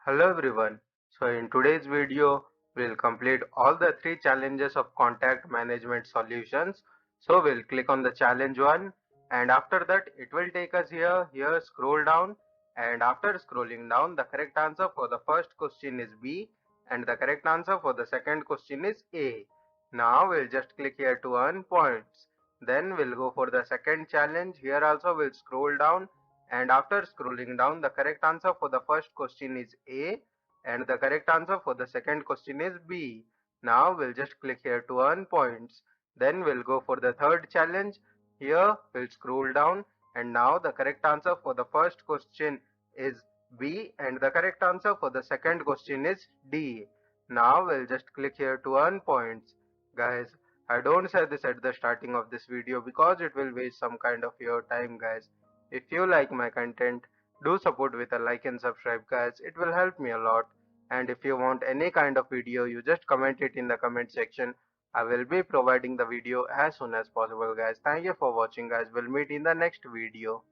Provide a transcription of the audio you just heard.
Hello everyone. So in today's video, we'll complete all the three challenges of contact management solutions. So we'll click on the challenge one, and after that it will take us here scroll down, and after scrolling down the correct answer for the first question is B and the correct answer for the second question is A. Now we'll just click here to earn points. Then we'll go for the second challenge. Here also we'll scroll down, and after scrolling down the correct answer for the first question is A and the correct answer for the second question is B. Now we'll just click here to earn points. Then we'll go for the third challenge. Here we'll scroll down, and now the correct answer for the first question is B and the correct answer for the second question is D. Now we'll just click here to earn points. Guys, I don't say this at the starting of this video because it will waste some kind of your time, guys. If you like my content, do support with a like and subscribe, guys. It will help me a lot. And if you want any kind of video, you just comment it in the comment section. I will be providing the video as soon as possible, guys. Thank you for watching, guys. We'll meet in the next video.